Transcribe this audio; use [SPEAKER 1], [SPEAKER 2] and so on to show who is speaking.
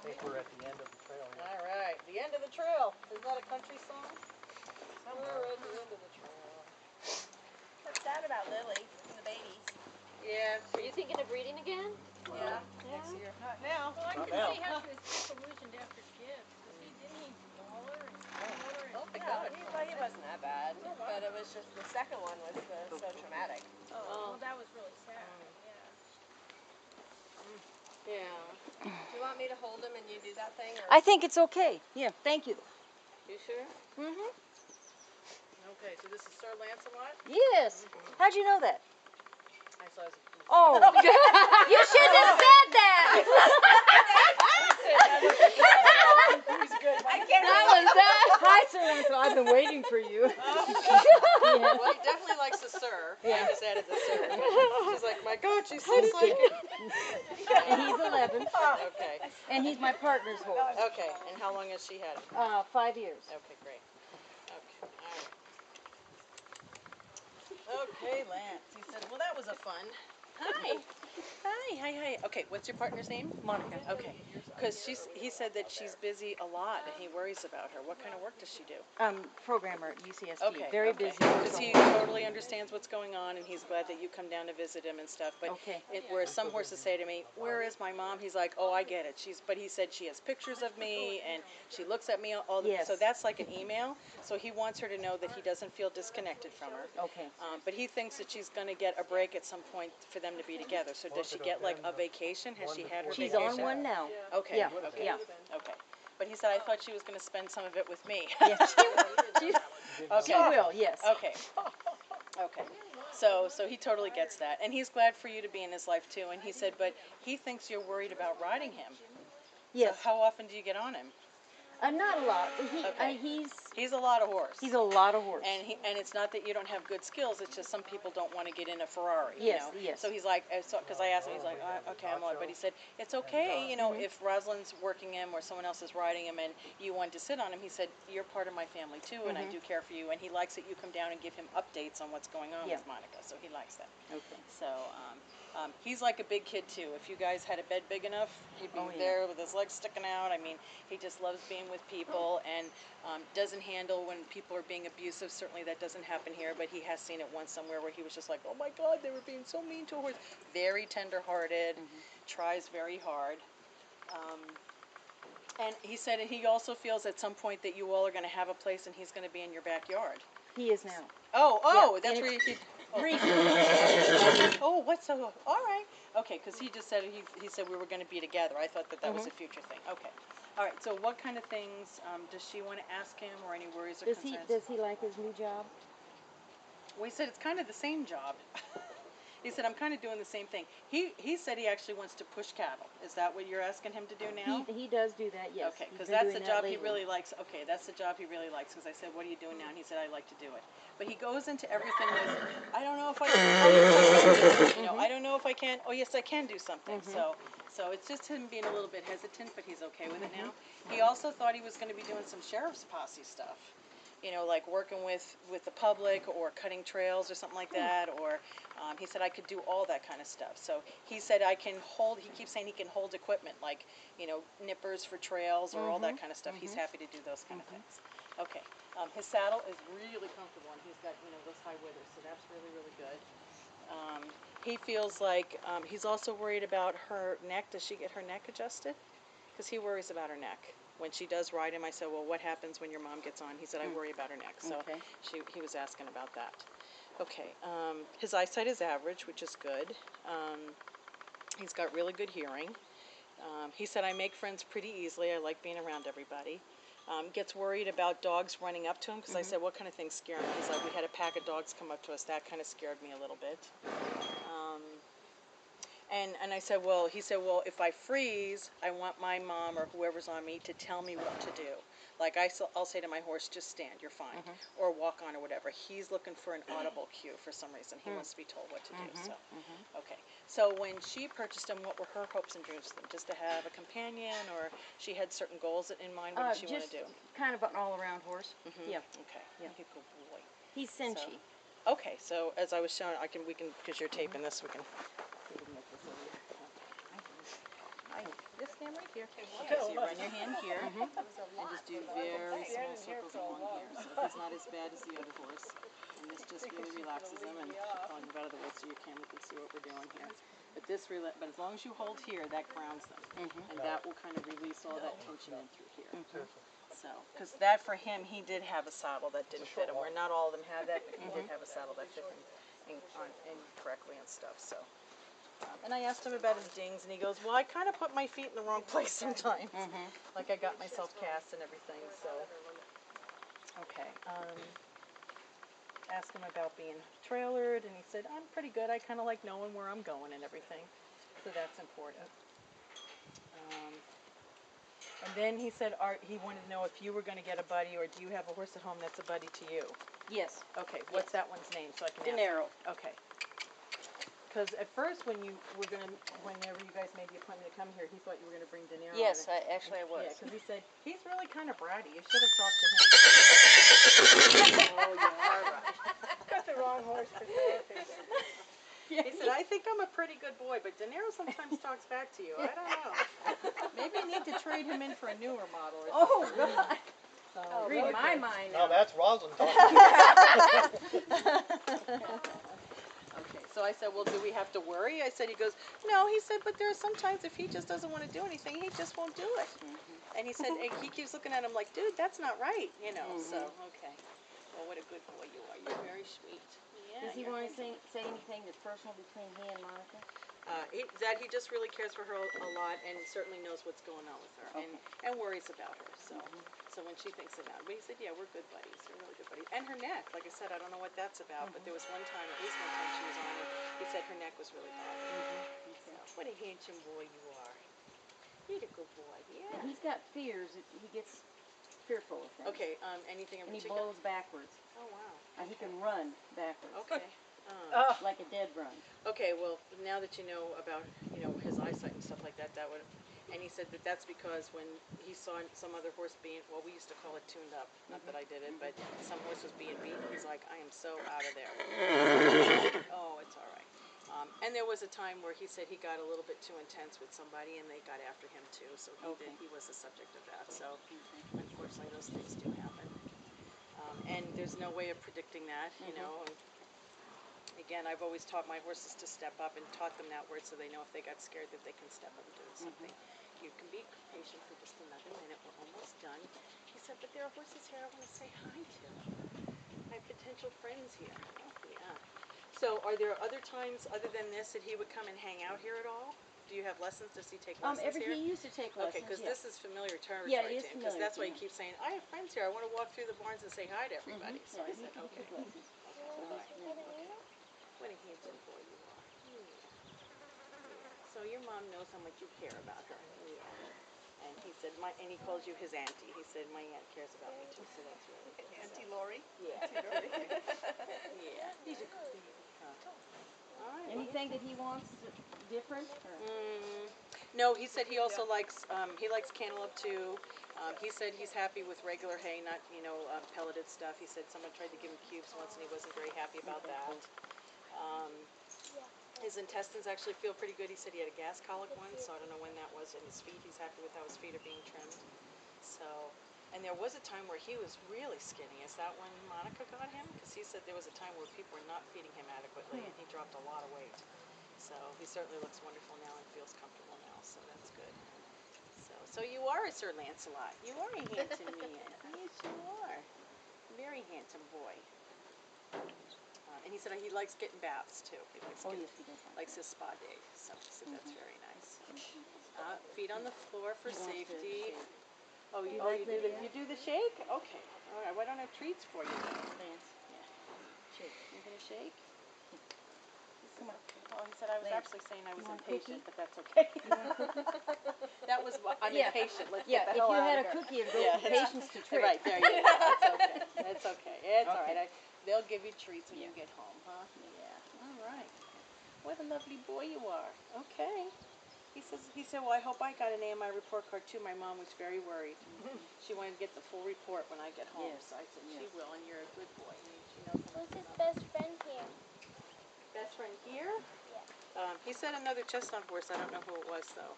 [SPEAKER 1] think we're at the end of the trail here.
[SPEAKER 2] All right, the end of the trail. Is that a country song? Somewhere at the end of the trail.
[SPEAKER 3] What's sad about Lily and the babies?
[SPEAKER 2] Yeah.
[SPEAKER 4] Are you thinking of reading again?
[SPEAKER 2] Yeah. Next year. Not now.
[SPEAKER 5] Well, I
[SPEAKER 1] Not
[SPEAKER 5] can
[SPEAKER 1] now.
[SPEAKER 5] see how she was disillusioned after Gibbs. Didn't he call her and call her?
[SPEAKER 2] Oh my
[SPEAKER 3] No,
[SPEAKER 2] God.
[SPEAKER 3] he wasn't that bad. But it was just the second one was so traumatic.
[SPEAKER 5] Well, that was really sad. Yeah.
[SPEAKER 4] Yeah.
[SPEAKER 3] Do you want me to hold him and you do that thing? Or?
[SPEAKER 6] I think it's okay. Yeah, thank you.
[SPEAKER 4] You sure?
[SPEAKER 6] Mm-hmm.
[SPEAKER 2] Okay, so this is Sir Lancelot.
[SPEAKER 6] Yes. How'd you know that?
[SPEAKER 2] I saw his.
[SPEAKER 6] Oh, you shouldn't have said that.
[SPEAKER 2] He's good.
[SPEAKER 6] That was that. Hi, Sir Lancelot. I've been waiting for you.
[SPEAKER 2] Well, he definitely likes the sir.
[SPEAKER 6] Yeah.
[SPEAKER 2] I just added the sir. She's like, my God, she sounds like it.
[SPEAKER 6] And he's 11,
[SPEAKER 2] Okay.
[SPEAKER 6] and he's my partner's horse.
[SPEAKER 2] Okay. And how long has she had him?
[SPEAKER 6] 5 years.
[SPEAKER 2] Okay, great. Okay. All right. Okay, Lance. He said, well, that was a fun. Hi. Hi. Okay, what's your partner's name?
[SPEAKER 6] Monica.
[SPEAKER 2] Okay. Because he said that she's busy a lot and he worries about her. What kind of work does she do?
[SPEAKER 6] Programmer at UCSD.
[SPEAKER 2] Okay.
[SPEAKER 6] Very busy.
[SPEAKER 2] Because he totally understands what's going on and he's glad that you come down to visit him and stuff. But
[SPEAKER 6] Okay.
[SPEAKER 2] whereas some horses say to me, where is my mom? He's like, oh, I get it. But he said she has pictures of me and she looks at me all the
[SPEAKER 6] Yes.
[SPEAKER 2] So that's like an email. So he wants her to know that he doesn't feel disconnected from her.
[SPEAKER 6] Okay.
[SPEAKER 2] But he thinks that she's going to get a break at some point for them to be together. So does she get like a vacation? Has she had her
[SPEAKER 6] She's
[SPEAKER 2] vacation?
[SPEAKER 6] on one now.
[SPEAKER 2] Okay.
[SPEAKER 6] Yeah.
[SPEAKER 2] Okay.
[SPEAKER 6] Yeah.
[SPEAKER 2] Okay. But he said, I thought she was going to spend some of it with me.
[SPEAKER 6] Yeah. She
[SPEAKER 2] Okay.
[SPEAKER 6] will. Yes.
[SPEAKER 2] Okay. Okay. So he totally gets that. And he's glad for you to be in his life too. And he said, but he thinks you're worried about riding him.
[SPEAKER 6] Yes.
[SPEAKER 2] So how often do you get on him?
[SPEAKER 6] Not a lot.
[SPEAKER 2] Okay.
[SPEAKER 6] He's
[SPEAKER 2] a lot of horse.
[SPEAKER 6] a lot of horse.
[SPEAKER 2] And it's not that you don't have good skills. It's just some people don't want to get in a Ferrari.
[SPEAKER 6] Yes,
[SPEAKER 2] You know?
[SPEAKER 6] yes.
[SPEAKER 2] So he's like, because I asked him, he's like, okay, I'm all. But he said it's okay, you know, if Rosalind's working him or someone else is riding him, and you want to sit on him. He said you're part of my family too, and I do care for you. And he likes that you come down and give him updates on what's going on with Monica. So he likes that.
[SPEAKER 6] Okay.
[SPEAKER 2] So he's like a big kid too. If you guys had a bed big enough, he'd be there with his legs sticking out. I mean, he just loves being with people and doesn't handle when people are being abusive. Certainly that doesn't happen here, but he has seen it once somewhere where he was just like, oh my God, they were being so mean to a horse. Very tender-hearted, tries very hard. And he said he also feels at some point that you all are going to have a place and he's going to be in your backyard.
[SPEAKER 6] He is now.
[SPEAKER 2] Oh,
[SPEAKER 6] Yeah,
[SPEAKER 2] that's where he...
[SPEAKER 6] Recently.
[SPEAKER 2] Oh, what's so... All right. Okay, because he just said, he said we were going to be together. I thought that was a future thing. Okay. All right, so what kind of things does she want to ask him or any worries or concerns?
[SPEAKER 6] Does he like his new job?
[SPEAKER 2] Well, he said it's kind of the same job. He said, I'm kind of doing the same thing. He said he actually wants to push cattle. Is that what you're asking him to do now?
[SPEAKER 6] He does do that, yes.
[SPEAKER 2] Okay, because that's the job he really likes. Okay, that's the job he really likes. Because I said, what are you doing now? And he said, I like to do it. But he goes into everything with, I don't know if I can. You know, I don't know if I can. Oh, yes, I can do something. So it's just him being a little bit hesitant, but he's okay with it now. He also thought he was going to be doing some sheriff's posse stuff. You know, like working with the public or cutting trails or something like that, or he said I could do all that kind of stuff. So he said I can hold, he keeps saying he can hold equipment like, you know, nippers for trails or all that kind of stuff. He's happy to do those kind of things. Okay. His saddle is really comfortable and he's got, you know, those high withers, so that's really, really good. He feels like, he's also worried about her neck. Does she get her neck adjusted? Because he worries about her neck. When she does ride him, I said, well, what happens when your mom gets on? He said, I worry about her neck. So he was asking about that. Okay. His eyesight is average, which is good. He's got really good hearing. He said, I make friends pretty easily. I like being around everybody. Gets worried about dogs running up to him because I said, what kind of things scare him? He's like, we had a pack of dogs come up to us. That kind of scared me a little bit. And I said, well, he said, well, if I freeze, I want my mom or whoever's on me to tell me what to do. Like I'll say to my horse, just stand, you're fine. Or walk on or whatever. He's looking for an audible cue for some reason. He wants to be told what to do. So, okay. So when she purchased him, what were her hopes and dreams for them? Just to have a companion, or she had certain goals in mind? What did she want to do?
[SPEAKER 6] Kind of an all-around horse. Yeah.
[SPEAKER 2] Okay. Yeah. Good boy.
[SPEAKER 6] He's cinchy.
[SPEAKER 2] So, okay. So as I was showing, we can because you're taping this, we can. just stand right here. Okay, so you run your hand here, and just do very small circles along here. So he's not as bad as the other horse. And this just really relaxes him, and calling him out of the way so your camera can see what we're doing here. But but as long as you hold here, that grounds them, and that will kind of release all that tension in through here. So, because that for him, he did have a saddle that didn't fit him. Where not all of them have that, but he did have a saddle that fit him incorrectly and stuff. So, and I asked him about his dings, and he goes, "Well, I kind of put my feet in the wrong place sometimes. Like I got myself cast and everything." So, okay. Asked him about being trailered, and he said, "I'm pretty good. I kind of like knowing where I'm going and everything." So that's important. And then he said, he wanted to know if you were going to get a buddy, or do you have a horse at home that's a buddy to you?
[SPEAKER 6] Yes.
[SPEAKER 2] Okay, what's that one's name so I can ask?
[SPEAKER 6] Dinero.
[SPEAKER 2] Okay. Because at first, whenever you guys made the appointment to come here, he thought you were going to bring Dinero.
[SPEAKER 6] Yes, actually I was.
[SPEAKER 2] Yeah, because he said, he's really kind of bratty. You should have talked to him.
[SPEAKER 3] Oh, you are right. Got the wrong horse for therapy.
[SPEAKER 2] He said, I think I'm a pretty good boy, but Dinero sometimes talks back to you. I don't know. Maybe you need to trade him in for a newer model or something.
[SPEAKER 6] Oh, God.
[SPEAKER 2] So,
[SPEAKER 6] Read my mind
[SPEAKER 1] Now
[SPEAKER 6] now.
[SPEAKER 1] that's Rosalind talking.
[SPEAKER 2] Okay, so I said, well, do we have to worry? I said, he goes, no, he said, but there are sometimes if he just doesn't want to do anything, he just won't do it. And he said, and he keeps looking at him like, dude, that's not right, you know, so, okay. Well, what a good boy you are. You're very sweet. Yeah,
[SPEAKER 6] Does he want to say anything that's personal between he and Monica?
[SPEAKER 2] He just really cares for her a lot, and certainly knows what's going on with her, and worries about her, so. So when she thinks about it, but he said, yeah, we're good buddies, we're really good buddies. And her neck, like I said, I don't know what that's about, but there was one time, at least one time she was on, and he said her neck was really bothering her. So, what a handsome boy you are. You're a good boy, yeah.
[SPEAKER 6] He's got fears. He gets fearful of things.
[SPEAKER 2] Okay, anything in
[SPEAKER 6] And he
[SPEAKER 2] particular?
[SPEAKER 6] blows backwards.
[SPEAKER 2] Oh, wow.
[SPEAKER 6] And he can run backwards.
[SPEAKER 2] Okay.
[SPEAKER 6] Like a dead run.
[SPEAKER 2] Okay, well, now that you know about, his eyesight and stuff like that, and he said that that's because when he saw some other horse being, well, we used to call it tuned up, not that I did it, but some horse was being beaten, he's like, I am so out of there. Oh, it's all right. And there was a time where he said he got a little bit too intense with somebody, and they got after him too, so he was the subject of that, so unfortunately those things do happen. And there's no way of predicting that, you know. Again, I've always taught my horses to step up and taught them that word so they know if they got scared that they can step up and do something. You can be patient for just another minute. We're almost done. He said, but there are horses here I want to say hi to. I have potential friends here. Oh, yeah. So are there other times other than this that he would come and hang out here at all? Do you have lessons? Does he take lessons here?
[SPEAKER 6] He used to take lessons.
[SPEAKER 2] Okay, because this is familiar territory
[SPEAKER 6] Yeah, it is
[SPEAKER 2] to him. Because
[SPEAKER 6] familiar
[SPEAKER 2] that's why
[SPEAKER 6] to
[SPEAKER 2] he keeps saying, I have friends here. I want to walk through the barns and say hi to everybody. So I said, okay. All right. What a handsome boy you are. Yeah. So your mom knows how much you care about her. Yeah. And he said, and he calls you his auntie. He said, my aunt cares about me too, so that's really good.
[SPEAKER 3] Auntie Lori?
[SPEAKER 2] Yeah. Yeah. He's a good baby. All right.
[SPEAKER 6] Anything that he wants different?
[SPEAKER 2] No, he said he also likes cantaloupe too. He said he's happy with regular hay, not pelleted stuff. He said someone tried to give him cubes once and he wasn't very happy about that. His intestines actually feel pretty good. He said he had a gas colic once, so I don't know when that was. And his feet, he's happy with how his feet are being trimmed. So, and there was a time where he was really skinny. Is that when Monica got him? Because he said there was a time where people were not feeding him adequately, and he dropped a lot of weight. So he certainly looks wonderful now and feels comfortable now, so that's good. So you are a Sir Lancelot. You are a handsome man. Yes, you are. Very handsome boy. And he said he likes getting baths too. He likes likes his spa day. So he said that's very nice. Feet on the floor for safety. Oh, you do the shake? Okay. All right. Well, I don't have treats for you.
[SPEAKER 6] Lance.
[SPEAKER 2] Yeah. Shake. You're gonna shake? Come on. Oh, he said I was actually saying I was impatient, but that's okay. That was I'm impatient. Let's get the hell out of here.
[SPEAKER 6] If you had a cookie, it'd go from patience to trick.
[SPEAKER 2] Right, there you go. That's okay. That's okay. It's all right. They'll give you treats when you get home, huh? Yeah. All right. What a lovely boy you are. Okay. He said, well, I hope I got an AMI report card too. My mom was very worried. She wanted to get the full report when I get home.
[SPEAKER 6] Yes.
[SPEAKER 2] So I said, she will, and you're a good boy. She knows
[SPEAKER 7] Who's his best friend here?
[SPEAKER 2] Best friend here?
[SPEAKER 7] Yeah.
[SPEAKER 2] He said another chestnut horse. I don't know who it was though.